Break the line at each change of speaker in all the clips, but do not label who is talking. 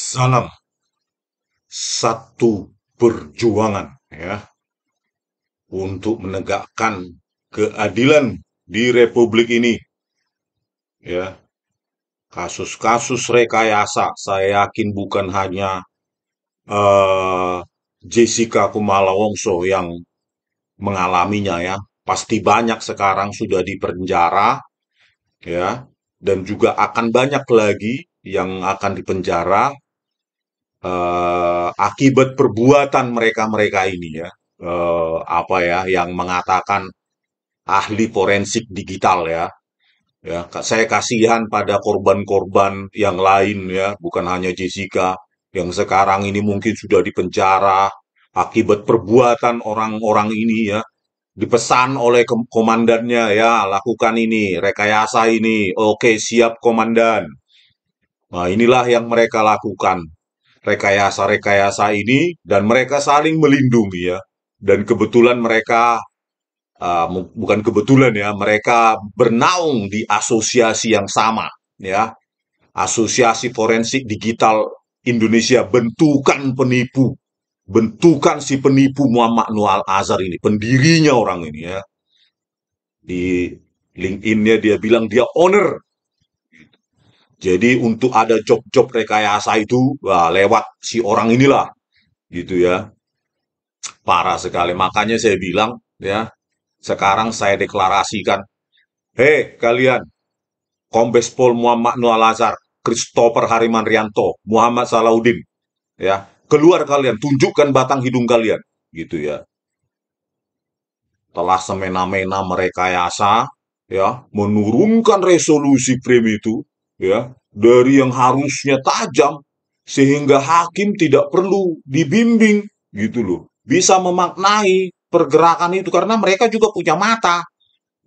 Salam satu perjuangan ya untuk menegakkan keadilan di Republik ini ya. Kasus-kasus rekayasa saya yakin bukan hanya eh, Jessica Kumala Wongso yang mengalaminya ya. Pasti banyak sekarang sudah dipenjara ya, dan juga akan banyak lagi yang akan dipenjara akibat perbuatan mereka-mereka ini ya. Apa ya yang mengatakan ahli forensik digital ya. Ya, saya kasihan pada korban-korban yang lain ya, bukan hanya Jessica yang sekarang ini mungkin sudah dipenjara akibat perbuatan orang-orang ini ya. Dipesan oleh komandannya ya, lakukan ini, rekayasa ini. Oke, siap komandan. Nah, inilah yang mereka lakukan. Rekayasa-rekayasa ini dan mereka saling melindungi ya. Dan kebetulan mereka bukan kebetulan ya, mereka bernaung di asosiasi yang sama ya. Asosiasi Forensik Digital Indonesia, bentukan si penipu Muhammad Noor Azhar ini, pendirinya orang ini ya. Di LinkedIn-nya dia bilang dia owner. Jadi untuk ada job-job rekayasa itu, wah, lewat si orang inilah gitu ya. Parah sekali. Makanya saya bilang ya, sekarang saya deklarasikan, hei kalian, Kombes Pol Muhammad Noor Azhar, Christopher Harimanrianto, Muhammad Salahuddin, ya, keluar kalian, tunjukkan batang hidung kalian, gitu ya. Telah semena-mena merekayasa, ya, menurunkan resolusi frame itu, ya, dari yang harusnya tajam, sehingga hakim tidak perlu dibimbing, gitu loh. Bisa memaknai pergerakan itu karena mereka juga punya mata.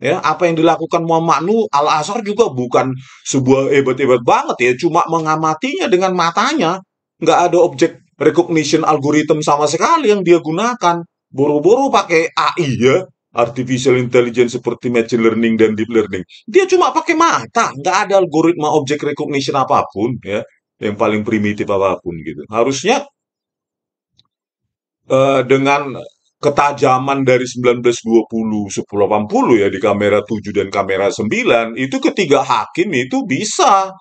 Ya, apa yang dilakukan Muhammad Nuh Al-Azhar juga bukan sebuah hebat-hebat banget ya, cuma mengamatinya dengan matanya. Nggak ada objek recognition algorithm sama sekali yang dia gunakan. Boro-boro pakai AI ya, artificial intelligence seperti machine learning dan deep learning. Dia cuma pakai mata, nggak ada algoritma objek recognition apapun ya, yang paling primitif apapun gitu. Harusnya dengan ketajaman dari 1920, 1080 ya di kamera 7 dan kamera 9, itu ketiga hakim itu bisa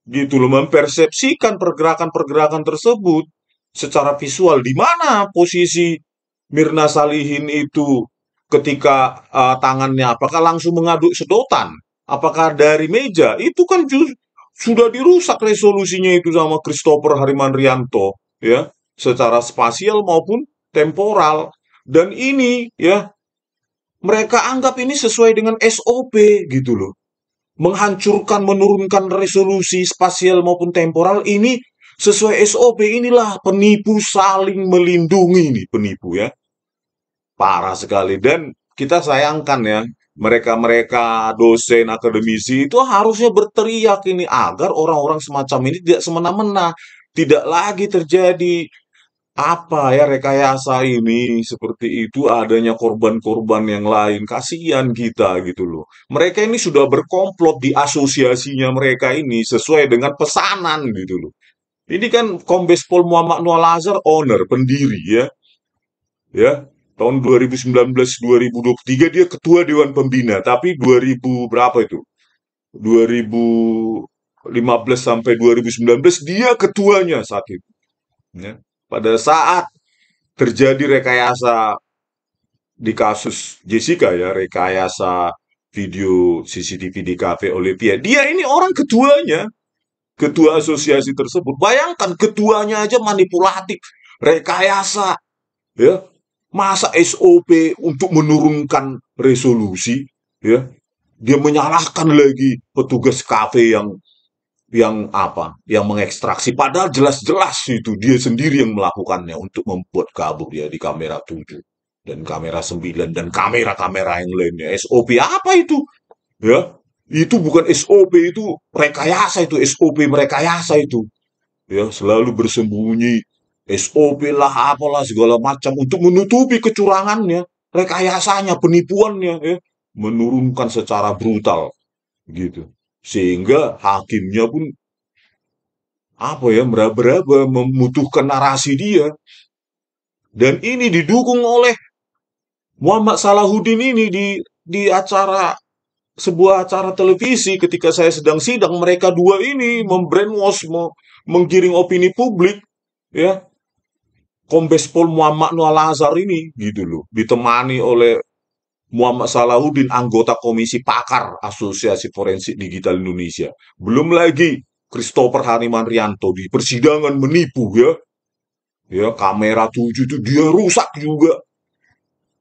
gitu loh mempersepsikan pergerakan-pergerakan tersebut secara visual di mana posisi Mirna Salihin itu ketika tangannya apakah langsung mengaduk sedotan, apakah dari meja, itu kan sudah dirusak resolusinya itu sama Christopher Harimanrianto ya, secara spasial maupun temporal. Dan ini ya, mereka anggap ini sesuai dengan SOP gitu loh. Menghancurkan, menurunkan resolusi spasial maupun temporal ini sesuai SOP. Inilah penipu saling melindungi nih penipu ya. Parah sekali. Dan kita sayangkan ya, mereka-mereka dosen akademisi itu harusnya berteriak ini agar orang-orang semacam ini tidak semena-mena. Tidak lagi terjadi apa ya rekayasa ini seperti itu, adanya korban-korban yang lain. Kasihan kita gitu loh. Mereka ini sudah berkomplot di asosiasinya mereka ini sesuai dengan pesanan gitu loh. Ini kan Kombes Pol Muhammad Noor Azhar owner, pendiri ya. Ya, tahun 2019 2023 dia ketua dewan pembina, tapi 2000 berapa itu? 2015 sampai 2019 dia ketuanya saat itu. Ya. Pada saat terjadi rekayasa di kasus Jessica ya, rekayasa video CCTV di cafe Olivia. Dia ini orang ketuanya, ketua asosiasi tersebut. Bayangkan ketuanya aja manipulatif, rekayasa, ya. Masa SOP untuk menurunkan resolusi, ya. Dia menyalahkan lagi petugas kafe yang apa? Yang mengekstraksi padahal jelas-jelas itu dia sendiri yang melakukannya untuk membuat kabur ya di kamera 7 dan kamera 9 dan kamera-kamera yang lainnya. SOP apa itu? Ya, itu bukan SOP, itu rekayasa, itu SOP merekayasa itu. Ya, selalu bersembunyi SOP lah apalah segala macam untuk menutupi kecurangannya, rekayasanya, penipuannya ya, menurunkan secara brutal gitu. Sehingga hakimnya pun apa ya, meraba-raba membutuhkan narasi dia, dan ini didukung oleh Muhammad Salahuddin ini di acara, sebuah acara televisi. Ketika saya sedang sidang, mereka dua ini membrainwash, menggiring opini publik, ya. Kombes Pol Muhammad Nur Al-Azhar ini gitu loh, ditemani oleh Muhammad Salahuddin, anggota Komisi Pakar Asosiasi Forensik Digital Indonesia. Belum lagi Christopher Harimanrianto di persidangan menipu, ya. Ya, kamera 7 itu dia rusak juga,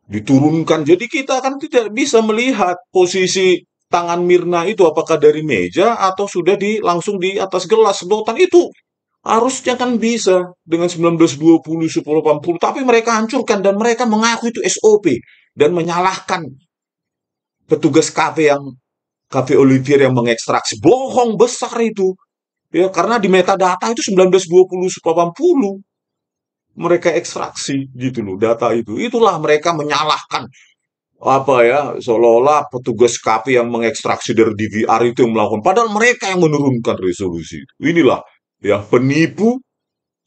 diturunkan. Jadi kita kan tidak bisa melihat posisi tangan Mirna itu apakah dari meja atau sudah langsung di atas gelas sedotan itu. Harusnya kan bisa dengan 1920, 1080, tapi mereka hancurkan dan mereka mengaku itu SOP dan menyalahkan petugas kafe Olivier yang mengekstraksi. Bohong besar itu. Ya, karena di metadata itu 1920, 1080 mereka ekstraksi gitu loh data itu. Itulah mereka menyalahkan, apa ya, seolah-olah petugas kafe yang mengekstraksi dari DVR itu yang melakukan, padahal mereka yang menurunkan resolusi itu. Inilah ya, penipu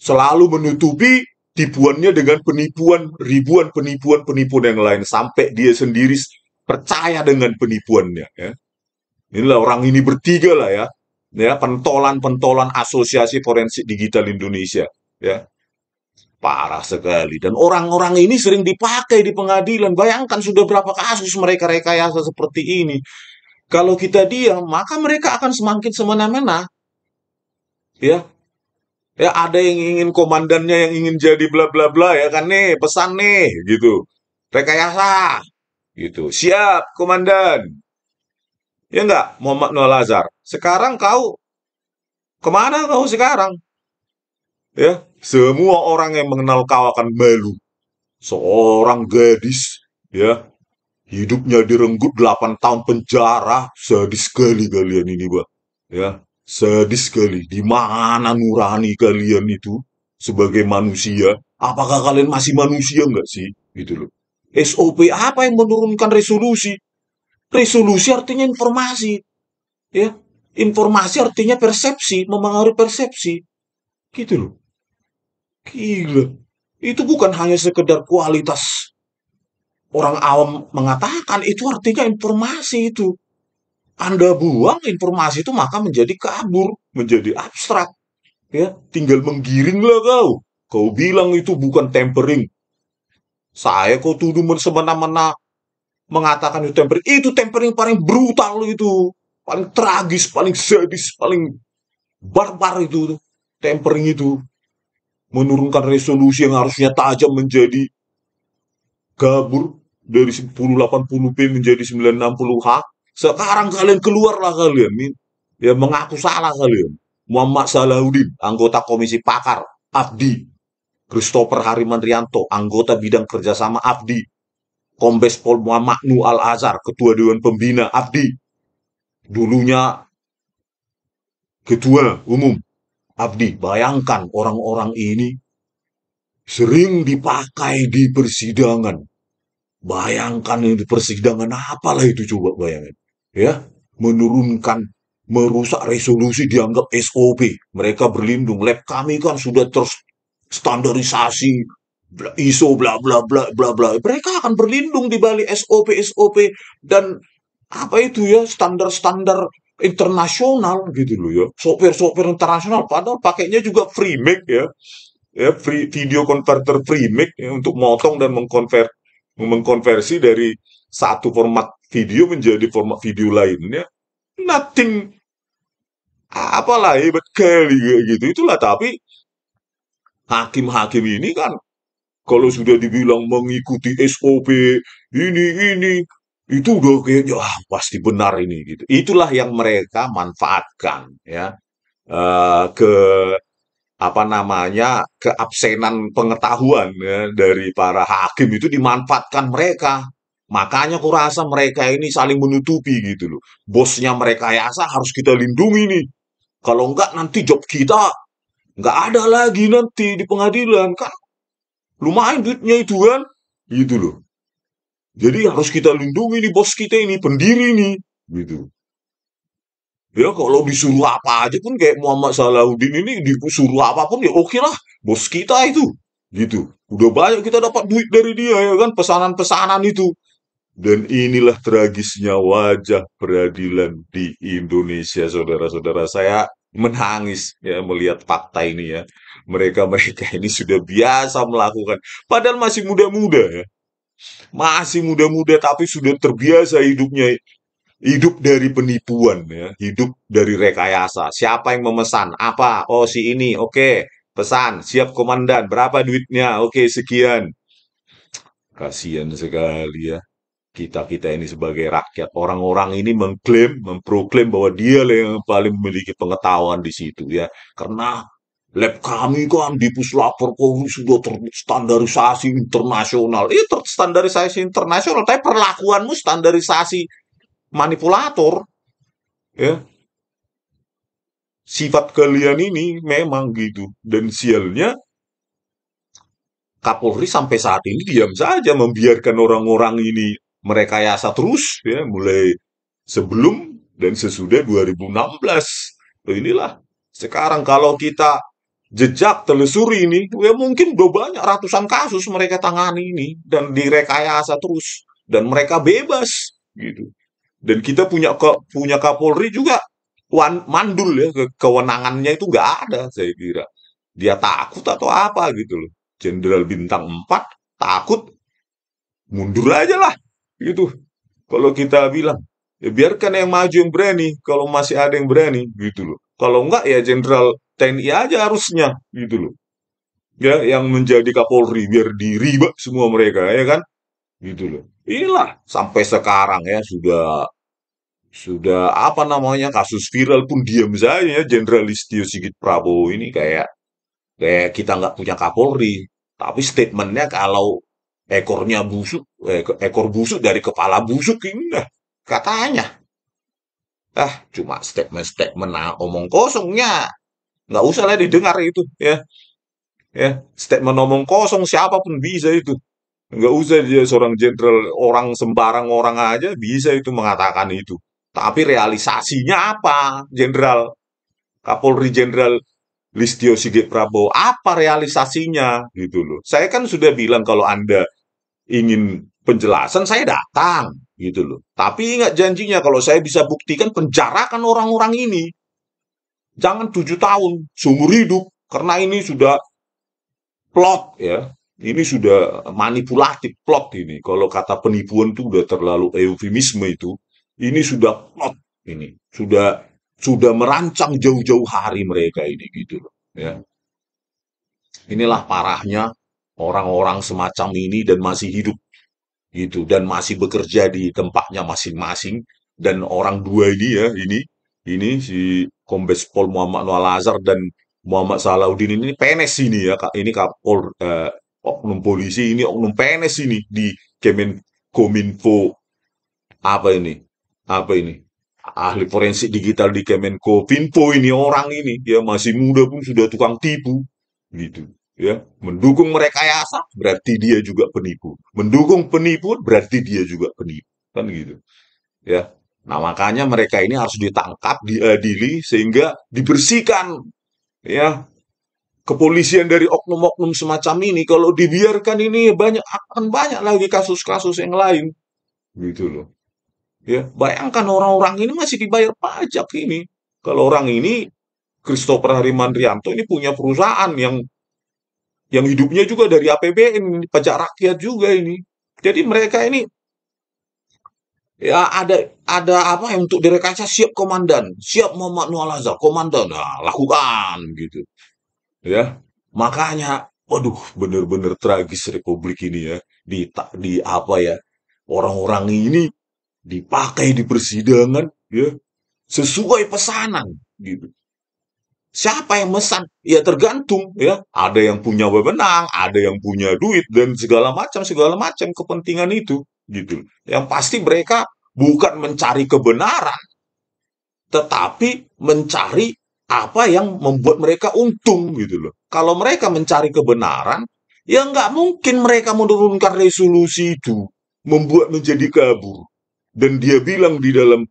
selalu menutupi tipuannya dengan penipuan, ribuan penipuan yang lain sampai dia sendiri percaya dengan penipuannya, ya. Inilah orang ini bertiga lah, ya. Ya, pentolan-pentolan Asosiasi Forensik Digital Indonesia, ya. Parah sekali. Dan orang-orang ini sering dipakai di pengadilan. Bayangkan sudah berapa kasus mereka rekayasa seperti ini. Kalau kita diam, maka mereka akan semakin semena-mena. Ya, ya ada yang ingin komandannya yang ingin jadi bla bla bla, ya kan, nih pesan nih gitu. Rekayasa gitu. Siap, komandan. Ya enggak, Muhammad Nur Al-Azhar. Sekarang kau kemana kau sekarang? Ya, semua orang yang mengenal kau akan malu. Seorang gadis, ya, hidupnya direnggut 8 tahun penjara. Sadis sekali kalian ini, Pak. Ya, sadis sekali. Di mana nurani kalian itu sebagai manusia? Apakah kalian masih manusia enggak sih? Gitu loh. SOP apa yang menurunkan resolusi? Resolusi artinya informasi, ya. Informasi artinya persepsi, memengaruhi persepsi. Gitu loh. Gila. Itu bukan hanya sekedar kualitas orang awam mengatakan, itu artinya informasi itu. Anda buang informasi itu maka menjadi kabur, menjadi abstrak, ya. Tinggal menggiringlah kau. Kau bilang itu bukan tempering. Saya kau tuduh semena-mena mengatakan itu tempering. Itu tempering paling brutal itu. Paling tragis, paling sadis, paling barbar itu. Tempering itu. Menurunkan resolusi yang harusnya tajam menjadi kabur, dari 1080p menjadi 960H. Sekarang kalian keluarlah kalian. Ya, mengaku salah kalian. Muhammad Salahuddin, anggota Komisi Pakar, Abdi. Christopher Harimanrianto, anggota bidang kerjasama, Abdi. Kombes Pol Muhammad Nur Al-Azhar, Ketua Dewan Pembina, Abdi. Dulunya Ketua Umum, Abdi. Bayangkan orang-orang ini sering dipakai di persidangan. Bayangkan itu persidangan apalah itu, coba bayangin. Ya, menurunkan, merusak resolusi dianggap SOP. Mereka berlindung. Lab kami kan sudah terstandarisasi ISO bla bla bla bla bla. Mereka akan berlindung di balik SOP SOP dan apa itu, ya, standar-standar internasional gitu loh, ya. Software-software internasional padahal pakainya juga FreeMake, ya. Ya, free video converter FreeMake, ya, untuk motong dan mengkonversi dari satu format video menjadi format video lainnya. Nothing, apalah, hebat kali kayak gitu. Itulah, tapi hakim-hakim ini kan kalau sudah dibilang mengikuti SOP ini itu udah kayaknya pasti benar ini gitu. Itulah yang mereka manfaatkan, ya. Ke apa namanya, keabsenan pengetahuan, ya, dari para hakim itu dimanfaatkan mereka. Makanya aku rasa mereka ini saling menutupi gitu loh. Bosnya mereka yasa harus kita lindungi nih. Kalau enggak nanti job kita enggak ada lagi nanti di pengadilan kan. Lumayan duitnya itu kan. Gitu loh. Jadi harus kita lindungi nih bos kita ini, pendiri nih. Gitu. Ya kalau disuruh apa aja pun kayak Muhammad Salahuddin ini disuruh apapun ya oke lah, bos kita itu. Gitu. Udah banyak kita dapat duit dari dia ya kan, pesanan-pesanan itu. Dan inilah tragisnya wajah peradilan di Indonesia, saudara-saudara. Saya menangis ya melihat fakta ini ya. Mereka-mereka ini sudah biasa melakukan, padahal masih muda-muda ya. Masih muda-muda tapi sudah terbiasa hidupnya, hidup dari penipuan ya, hidup dari rekayasa. Siapa yang memesan? Apa? Oh, si ini. Oke, pesan. Siap komandan. Berapa duitnya? Oke, sekian. Kasihan sekali ya. Kita-kita ini sebagai rakyat. Orang-orang ini mengklaim, memproklaim bahwa dia lah yang paling memiliki pengetahuan di situ ya. Karena lab kami kan di Puslapor Polri sudah terstandarisasi internasional. Itu terstandarisasi internasional, tapi perlakuanmu standarisasi manipulator ya. Sifat kalian ini memang gitu. Dan sialnya Kapolri sampai saat ini diam saja membiarkan orang-orang ini merekayasa terus ya, mulai sebelum dan sesudah 2016. Loh, inilah sekarang kalau kita jejak telusuri ini, ya mungkin udah banyak ratusan kasus mereka tangani ini dan direkayasa terus dan mereka bebas gitu. Dan kita punya Kapolri juga mandul ya, kewenangannya itu nggak ada saya kira. Dia takut atau apa gitu loh. Jenderal bintang 4 takut, mundur aja lah gitu. Kalau kita bilang ya biarkan yang maju yang berani kalau masih ada yang berani gitu loh. Kalau enggak ya Jenderal TNI aja harusnya gitu loh. Ya yang menjadi Kapolri biar diribak semua mereka ya kan gitu loh. Inilah sampai sekarang ya sudah apa namanya kasus viral pun diam saja ya Jenderal Listio Sigit Prabowo ini kayak kayak kita nggak punya Kapolri. Tapi statementnya kalau ekornya busuk, ekor busuk dari kepala busuk ini lah katanya. Cuma statement-statement omong kosongnya. Nggak usah lah didengar itu ya. Ya, statement omong kosong siapapun bisa itu. Nggak usah dia seorang jenderal, orang sembarang orang aja bisa itu mengatakan itu. Tapi realisasinya apa, Jenderal? Kapolri Jenderal Listio Sigit Prabowo, apa realisasinya gitu loh. Saya kan sudah bilang kalau Anda ingin penjelasan, saya datang gitu loh. Tapi ingat janjinya kalau saya bisa buktikan penjarakan orang-orang ini. Jangan 7 tahun, seumur hidup. Karena ini sudah plot ya. Ini sudah manipulatif plot ini. Kalau kata penipuan itu udah terlalu eufemisme itu. Ini sudah plot ini. Sudah merancang jauh-jauh hari mereka ini gitu loh. Ya. Inilah parahnya orang-orang semacam ini dan masih hidup gitu dan masih bekerja di tempatnya masing-masing dan orang dua ini ya ini si Kombes Pol Muhammad Noel Azhar dan Muhammad Salahuddin ini PNS ini ya Kak. Ini Kapol oknum polisi ini oknum PNS ini di Kemenkominfo apa ini apa ini ahli forensik digital di Kemenkominfo ini orang ini ya masih muda pun sudah tukang tipu gitu ya mendukung merekayasa berarti dia juga penipu mendukung penipu berarti dia juga penipu kan gitu ya nah makanya mereka ini harus ditangkap diadili sehingga dibersihkan ya kepolisian dari oknum-oknum semacam ini kalau dibiarkan ini banyak akan banyak lagi kasus-kasus yang lain gitu loh ya bayangkan orang-orang ini masih dibayar pajak ini kalau orang ini Christopher Harimandrianto ini punya perusahaan yang hidupnya juga dari APBN, pajak rakyat juga ini. Jadi mereka ini ya ada apa yang untuk direkayasa siap komandan, siap Muhammad Noel Azhar, komandan, nah, lakukan gitu. Ya, makanya, waduh, bener-bener tragis Republik ini ya. Di apa ya? Orang-orang ini dipakai di persidangan, ya, sesuai pesanan gitu. Siapa yang mesan? Ya tergantung ya. Ada yang punya wewenang, ada yang punya duit dan segala macam kepentingan itu gitu. Yang pasti mereka bukan mencari kebenaran, tetapi mencari apa yang membuat mereka untung gitu loh. Kalau mereka mencari kebenaran, ya nggak mungkin mereka menurunkan resolusi itu, membuat menjadi kabur. Dan dia bilang di dalam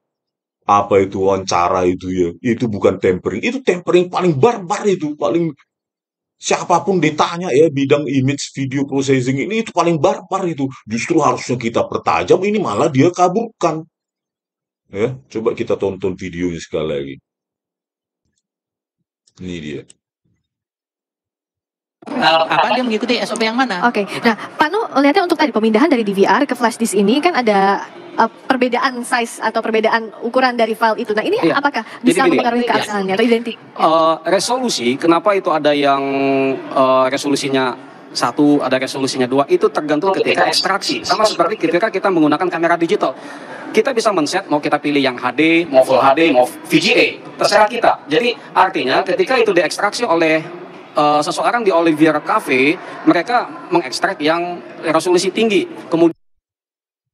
Apa itu wawancara itu ya? Itu bukan tempering, itu tempering paling barbar itu, paling siapapun ditanya ya bidang image video processing ini itu paling barbar itu. Justru harusnya kita pertajam, ini malah dia kaburkan. Ya, coba kita tonton videonya sekali lagi. Ini dia.
Apa dia mengikuti SOP yang mana?
Oke. Nah, Pak Nu lihatnya untuk tadi pemindahan dari DVR ke flash disk ini kan ada perbedaan size atau perbedaan ukuran dari file itu. Nah, ini
Iya.
apakah
Jadi
bisa
gini,
mempengaruhi keabsahannya atau identik?
resolusi, kenapa itu ada yang resolusinya 1, ada resolusinya 2, itu tergantung ketika ekstraksi. Sama seperti ketika kita menggunakan kamera digital. Kita bisa men-set, mau kita pilih yang HD, mau Full HD, mau VGA, terserah kita. Jadi artinya ketika itu diekstraksi oleh seseorang di Olivier Cafe, mereka mengekstrak yang resolusi tinggi. Kemudian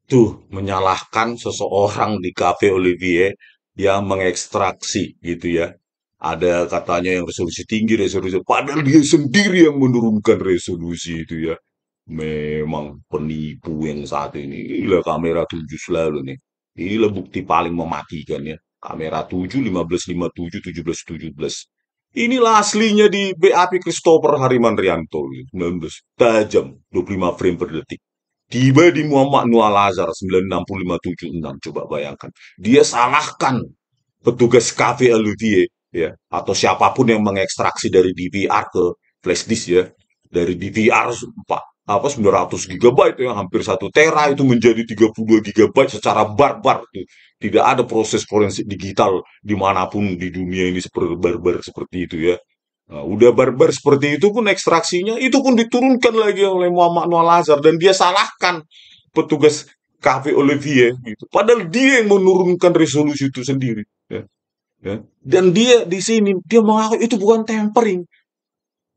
Tuh, menyalahkan seseorang di Cafe Olivier yang mengekstraksi gitu ya. Ada katanya yang resolusi tinggi, resolusi, padahal dia sendiri yang menurunkan resolusi itu ya. Memang penipu yang satu ini. Gila kamera 7 selalu nih. Gila bukti paling mematikan ya. Kamera 7, 1557, 1717. Inilah aslinya di BAP Christopher Harimanrianto. 19. Tajam, 25 frame per detik. Tiba di Muhammad Noah Lazar 965776. Coba bayangkan. Dia salahkan petugas Cafe Olivier ya atau siapapun yang mengekstraksi dari DVR ke flash disk ya. Dari DVR 900 gigabyte ya hampir 1 tera itu menjadi 32 gigabyte secara barbar tuh. Tidak ada proses forensik digital dimanapun di dunia ini seperti barbar seperti itu ya. Nah, udah barbar seperti itu pun ekstraksinya itu pun diturunkan lagi oleh Muhammad Noah Lazar dan dia salahkan petugas Cafe Olivier gitu. Padahal dia yang menurunkan resolusi itu sendiri ya, ya. Dan dia di sini dia mengaku itu bukan tempering.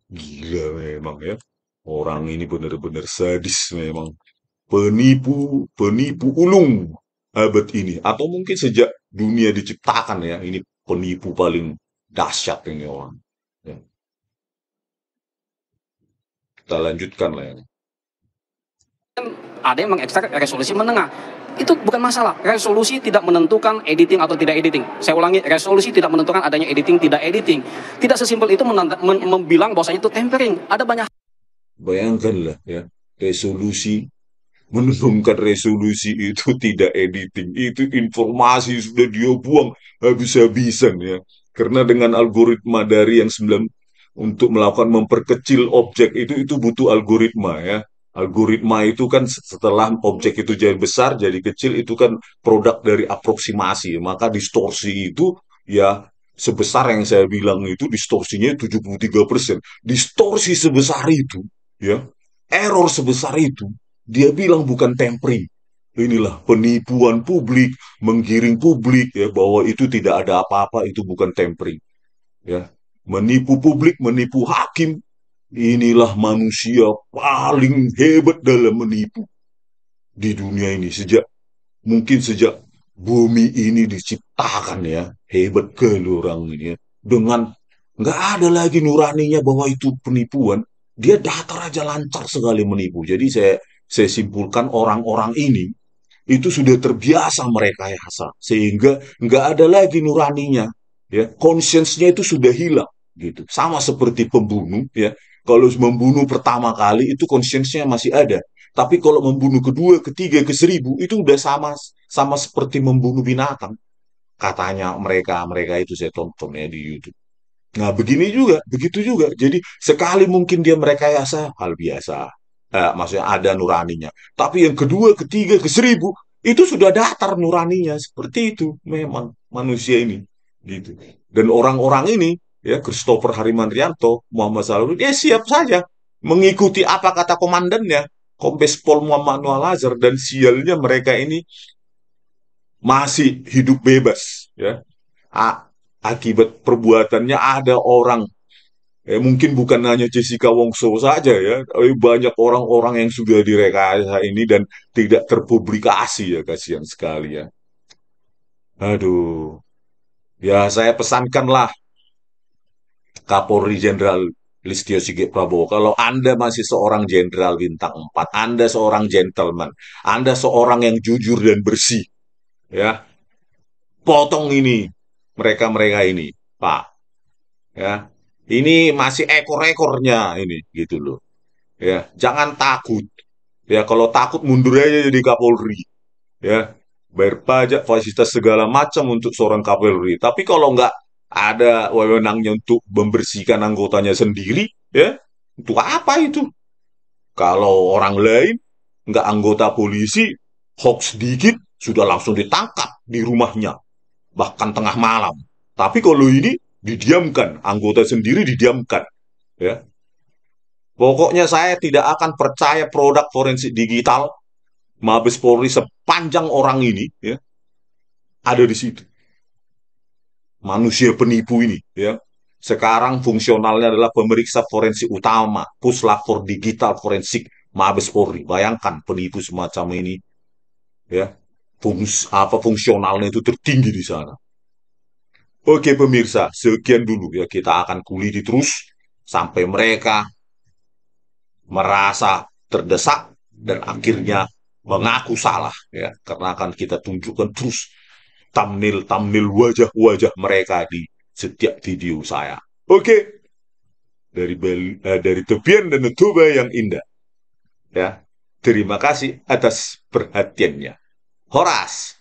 Gila memang ya. Orang ini benar-benar sadis memang. Penipu, penipu ulung abad ini atau mungkin sejak dunia diciptakan ya. Ini penipu paling dahsyat ini orang. Ya, kita lanjutkan lah ya.
ada yang mengekstrak resolusi menengah. Itu bukan masalah. Resolusi tidak menentukan editing atau tidak editing. Saya ulangi, resolusi tidak menentukan adanya editing, tidak editing. Tidak sesimpel itu membilang bahwasanya itu tempering. Ada banyak.
Bayangkanlah ya, resolusi, menurunkan resolusi itu tidak editing. Itu informasi sudah dia buang habis-habisan ya. Karena dengan algoritma dari yang 9 untuk melakukan memperkecil objek itu butuh algoritma ya. Algoritma itu kan setelah objek itu jadi besar, jadi kecil, itu kan produk dari aproksimasi. Maka distorsi itu ya sebesar yang saya bilang itu distorsinya 73%. Distorsi sebesar itu, ya, error sebesar itu, dia bilang bukan tempering. Inilah penipuan publik, menggiring publik ya bahwa itu tidak ada apa-apa, itu bukan tempering. Ya, menipu publik, menipu hakim, inilah manusia paling hebat dalam menipu di dunia ini sejak bumi ini diciptakan ya. Hebat kali orang ini ya. Dengan nggak ada lagi nuraninya bahwa itu penipuan. Dia datar aja lancar sekali menipu. Jadi saya simpulkan orang-orang ini itu sudah terbiasa merekayasa sehingga nggak ada lagi nuraninya ya conscience-nya itu sudah hilang gitu sama seperti pembunuh ya kalau membunuh pertama kali itu conscience-nya masih ada tapi kalau membunuh kedua ketiga ke 1000 itu udah sama sama seperti membunuh binatang katanya mereka mereka itu saya tonton ya di YouTube. Nah, begitu juga. Jadi sekali mungkin dia merekayasa hal biasa, maksudnya ada nuraninya. Tapi yang kedua, ketiga, ke 1000 itu sudah datar nuraninya. Seperti itu memang manusia ini, gitu. Dan orang-orang ini, ya Christopher Harimantrianto, Muhammad Salahuddin, dia siap saja mengikuti apa kata komandannya, Kombes Pol Muhammad Noah Lazar dan sialnya mereka ini masih hidup bebas, ya. Akibat perbuatannya ada orang mungkin bukan hanya Jessica Wongso saja ya, tapi banyak orang-orang yang sudah direkayasa ini dan tidak terpublikasi ya, kasihan sekali ya. Aduh, ya saya pesankanlah Kapolri Jenderal Listio Sigit Prabowo, kalau Anda masih seorang jenderal bintang 4, Anda seorang gentleman, Anda seorang yang jujur dan bersih, ya, potong ini mereka-mereka ini, Pak. Ya, ini masih ekor-ekornya ini, gitu loh. Ya, jangan takut. Ya, kalau takut mundur aja jadi Kapolri. Ya, bayar pajak, fasilitas segala macam untuk seorang Kapolri. Tapi kalau nggak ada wewenangnya untuk membersihkan anggotanya sendiri, ya, untuk apa itu? Kalau orang lain nggak anggota polisi, hoax sedikit sudah langsung ditangkap di rumahnya, bahkan tengah malam. Tapi kalau ini didiamkan, anggota sendiri didiamkan. Ya, pokoknya saya tidak akan percaya produk forensik digital Mabes Polri sepanjang orang ini ya ada di situ. Manusia penipu ini ya. Sekarang fungsionalnya adalah pemeriksa forensik utama, Puslap Digital Forensik Mabes Polri. Bayangkan penipu semacam ini ya. Fungsionalnya itu tertinggi di sana. Oke pemirsa, sekian dulu ya, kita akan kuliti terus sampai mereka merasa terdesak dan akhirnya mengaku salah ya, karena akan kita tunjukkan terus thumbnail wajah-wajah mereka di setiap video saya. Oke, dari tepian dan Toba yang indah ya. Terima kasih atas perhatiannya. Horas.